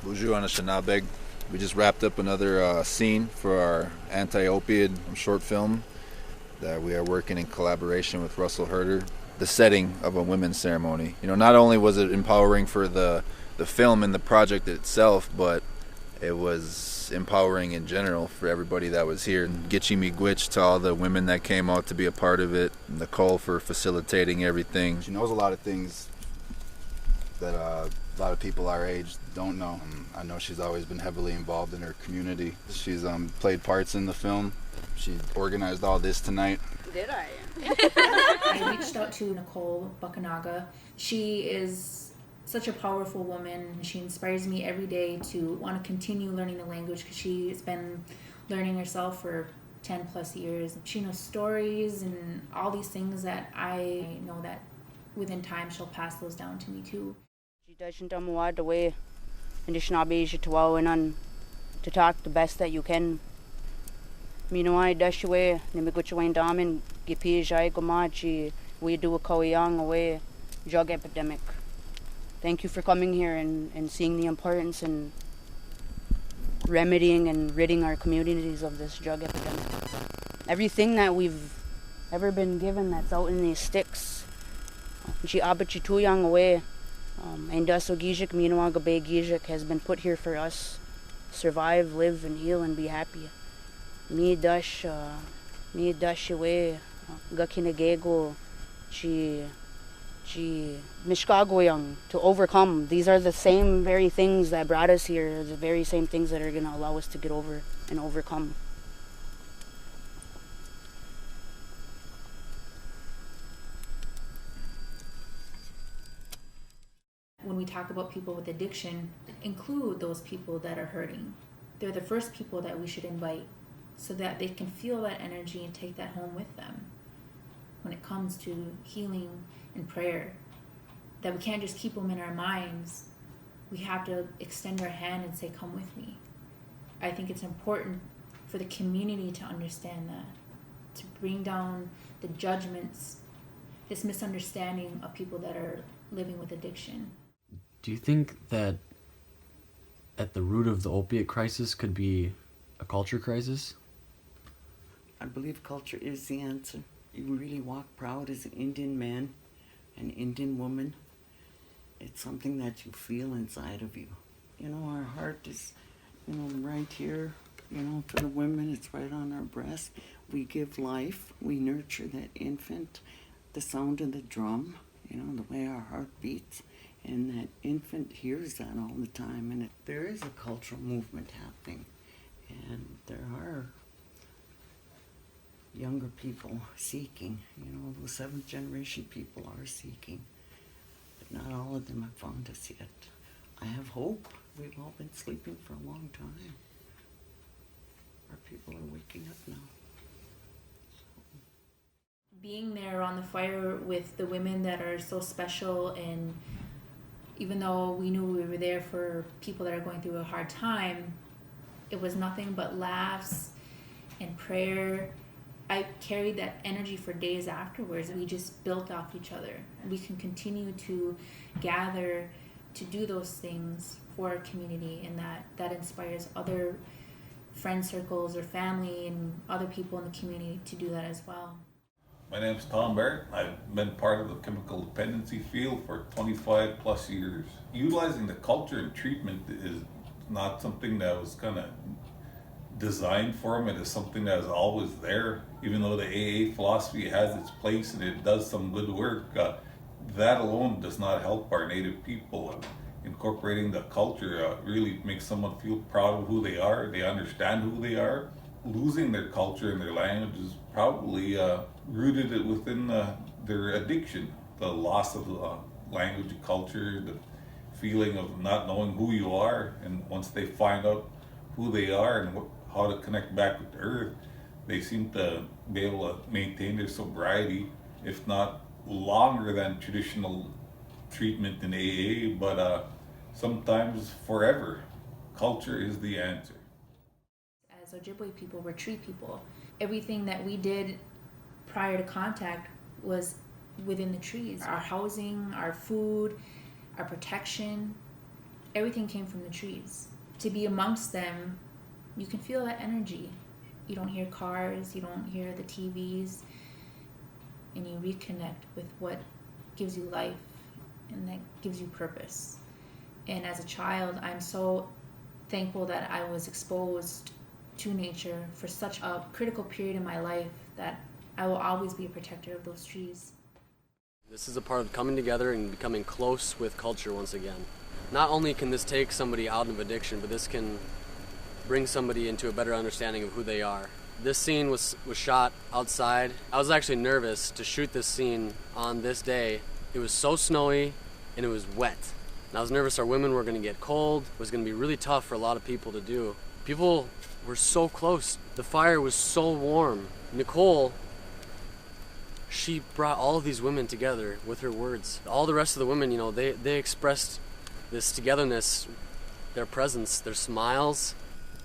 Buju Anishinabeg. We just wrapped up another scene for our anti-opiate short film that we are working in collaboration with Russell Herder. The setting of a women's ceremony. You know, not only was it empowering for the film and the project itself, but it was empowering in general for everybody that was here. Gitchi Miigwech, to all the women that came out to be a part of it. Nicole for facilitating everything. She knows a lot of things that a lot of people our age don't know. I know she's always been heavily involved in her community. She's played parts in the film. She organized all this tonight. Did I? I reached out to Nicole Bakanaga. She is such a powerful woman. She inspires me every day to want to continue learning the language because she's been learning herself for 10 plus years. She knows stories and all these things that I know that within time she'll pass those down to me too. To talk the best that you can. Minuai dashwe nimiguchwain damin gipijai gomachi we do a koyang away drug epidemic. Thank you for coming here and seeing the importance in remedying and ridding our communities of this drug epidemic. Everything that we've ever been given that's out in these sticks. Away. Has been put here for us. Survive, live, and heal, and be happy. Mi dash away. Gakinagego. Mishkagoyang. To overcome. These are the same very things that brought us here. The very same things that are going to allow us to get over and overcome. When we talk about people with addiction, include those people that are hurting. They're the first people that we should invite so that they can feel that energy and take that home with them. When it comes to healing and prayer, that we can't just keep them in our minds. We have to extend our hand and say, come with me. I think it's important for the community to understand that, to bring down the judgments, this misunderstanding of people that are living with addiction. Do you think that at the root of the opiate crisis could be a culture crisis? I believe culture is the answer. You really walk proud as an Indian man, an Indian woman. It's something that you feel inside of you. You know, our heart is, right here. To the women, it's right on our breast. We give life. We nurture that infant. The sound of the drum, the way our heart beats. And that infant hears that all the time. And there is a cultural movement happening. And there are younger people seeking. The seventh generation people are seeking. But not all of them have found us yet. I have hope. We've all been sleeping for a long time. Our people are waking up now. Being there on the fire with the women that are so special, and even though we knew we were there for people that are going through a hard time, it was nothing but laughs and prayer. I carried that energy for days afterwards. We just built off each other. We can continue to gather to do those things for our community, and that inspires other friend circles or family and other people in the community to do that as well. My name is Tom Barrett. I've been part of the chemical dependency field for 25 plus years. Utilizing the culture and treatment is not something that was kind of designed for them. It is something that is always there. Even though the AA philosophy has its place and it does some good work, that alone does not help our Native people. Incorporating the culture really makes someone feel proud of who they are. They understand who they are. Losing their culture and their language is probably rooted within their addiction. The loss of language and culture, the feeling of not knowing who you are, and once they find out who they are and how to connect back with the earth, they seem to be able to maintain their sobriety, if not longer than traditional treatment in AA, but sometimes forever. Culture is the answer. As Ojibwe people, we're tree people. Everything that we did prior to contact was within the trees. Our housing, our food, our protection, everything came from the trees. To be amongst them, you can feel that energy. You don't hear cars, you don't hear the TVs, and you reconnect with what gives you life and that gives you purpose. And as a child, I'm so thankful that I was exposed to nature for such a critical period in my life that I will always be a protector of those trees. This is a part of coming together and becoming close with culture once again. Not only can this take somebody out of addiction, but this can bring somebody into a better understanding of who they are. This scene was shot outside. I was actually nervous to shoot this scene on this day. It was so snowy and it was wet. And I was nervous our women were going to get cold. It was going to be really tough for a lot of people to do. People were so close. The fire was so warm. Nicole, she brought all of these women together with her words. All the rest of the women, they expressed this togetherness, their presence, their smiles.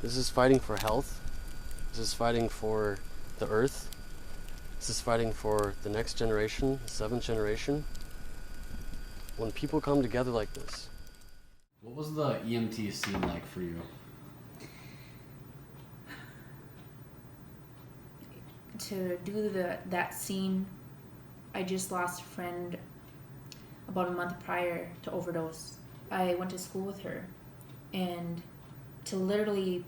This is fighting for health. This is fighting for the earth. This is fighting for the next generation, the 7th generation. When people come together like this. What was the EMT scene like for you? To do that scene, I just lost a friend about a month prior to overdose. I went to school with her, and to literally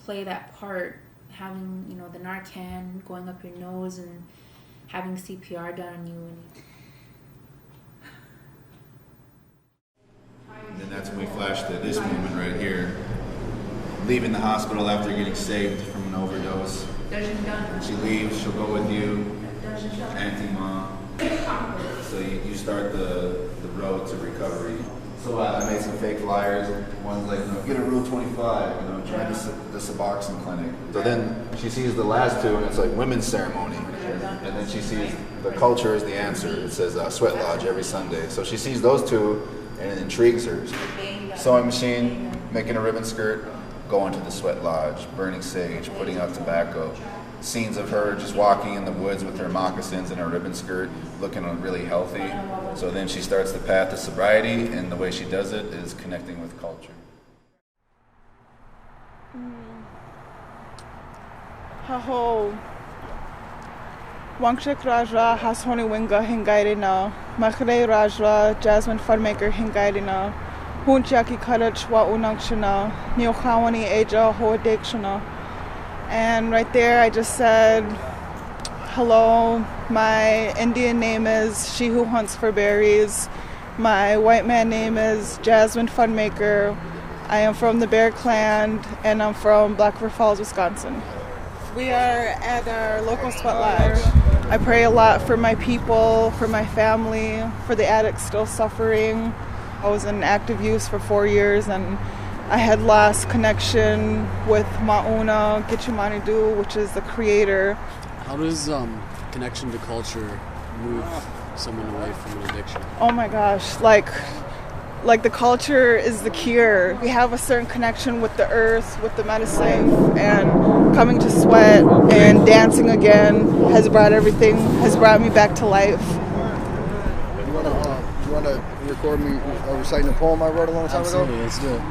play that part, having the Narcan going up your nose and having CPR done on you, And then that's when we flash to this moment right here. Leaving the hospital after getting saved from an overdose. When she leaves, she'll go with you, Auntie Mom. So you start the road to recovery. So I made some fake flyers. One's like, get a Rule 25, try the Suboxone clinic. So then she sees the last two, and it's like women's ceremony. And then she sees the culture is the answer. It says Sweat Lodge every Sunday. So she sees those two, and it intrigues her. Sewing machine, making a ribbon skirt, going to the Sweat Lodge, burning sage, putting out tobacco. Scenes of her just walking in the woods with her moccasins and her ribbon skirt, looking really healthy. So then she starts the path to sobriety, and the way she does it is connecting with culture. Haho Wangshik Rajra Hasoni Winga Hingairina Makhre Rajra Jasmine Farmaker Hingairina Hunchaki Karach Wa Unakshana Nyokhawani Eja Ho Dekshana. And right there I just said, hello, my Indian name is She Who Hunts for Berries. My white man name is Jasmine Funmaker. I am from the Bear Clan, and I'm from Black River Falls, Wisconsin. We are at our local Sweat Lodge. I pray a lot for my people, for my family, for the addicts still suffering. I was in active use for 4 years, and I had lost connection with Mauna Gichumanidu, which is the creator. How does connection to culture move someone away from an addiction? Oh my gosh, like the culture is the cure. We have a certain connection with the earth, with the medicine, and coming to Sweat and dancing again has brought me back to life. You want to record me reciting a poem I wrote a long time ago? Absolutely, let's do it.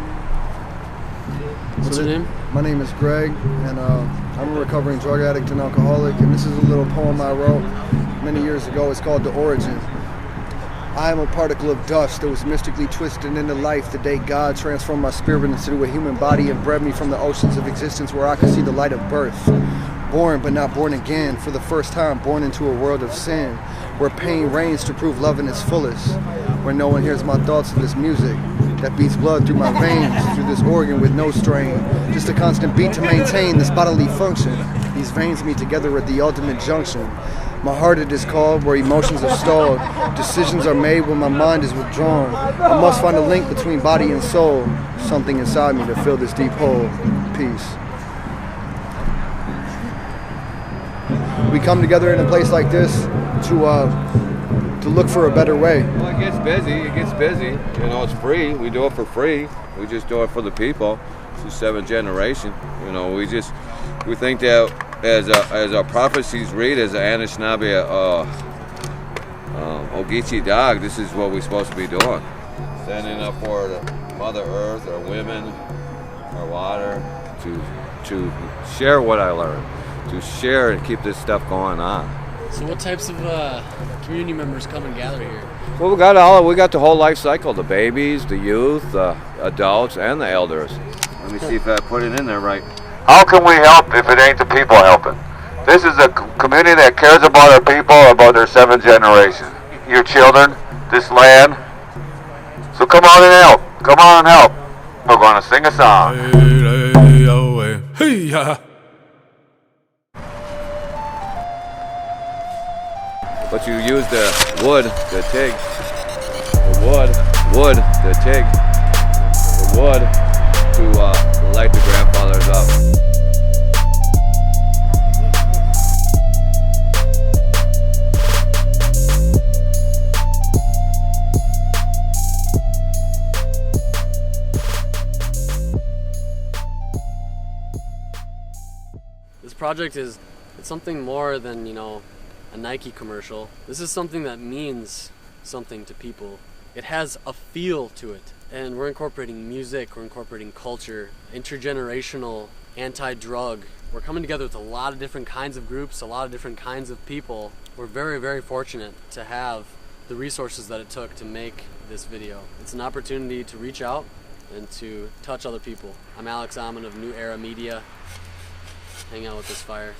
What's your name? My name is Greg, and I'm a recovering drug addict and alcoholic, and this is a little poem I wrote many years ago. It's called The Origin. I am a particle of dust that was mystically twisted into life the day God transformed my spirit into a human body and bred me from the oceans of existence where I could see the light of birth. Born but not born again, for the first time born into a world of sin, where pain reigns to prove love in its fullest, where no one hears my thoughts of this music that beats blood through my veins, through this organ with no strain, just a constant beat to maintain this bodily function. These veins meet together at the ultimate junction. My heart it is called, where emotions are stalled. Decisions are made when my mind is withdrawn. I must find a link between body and soul, something inside me to fill this deep hole. Peace. We come together in a place like this to look for a better way. Well, it gets busy. It's free. We do it for free. We just do it for the people. It's the 7th generation. We think that as our prophecies read, as an Anishinaabe Ogeechee dog, this is what we're supposed to be doing. Standing up for Mother Earth, our women, our water, to share what I learned, to share and keep this stuff going on. So what types of community members come and gather here? Well, we got the whole life cycle, the babies, the youth, the adults, and the elders. Let me see if I put it in there right. How can we help if it ain't the people helping? This is a community that cares about our people, about their 7th generation. Your children, this land. So come on and help. Come on and help. We're going to sing a song. But you use the wood, the TIG, the TIG, the wood to light the grandfathers up. This project it's something more than, a Nike commercial. This is something that means something to people. It has a feel to it. And we're incorporating music, we're incorporating culture, intergenerational, anti-drug. We're coming together with a lot of different kinds of groups, a lot of different kinds of people. We're very, very fortunate to have the resources that it took to make this video. It's an opportunity to reach out and to touch other people. I'm Alex Amon of New Era Media. Hang out with this fire.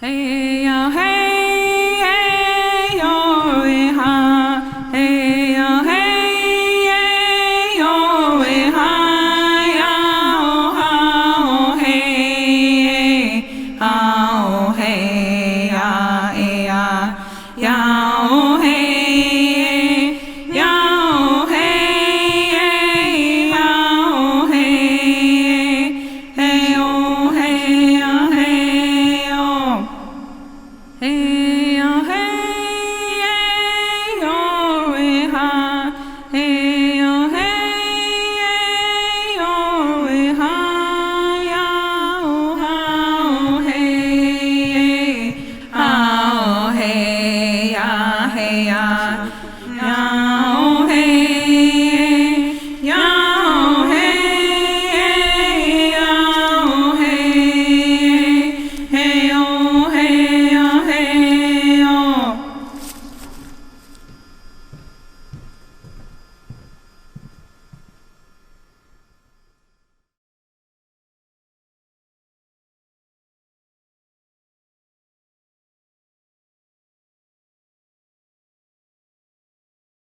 Hey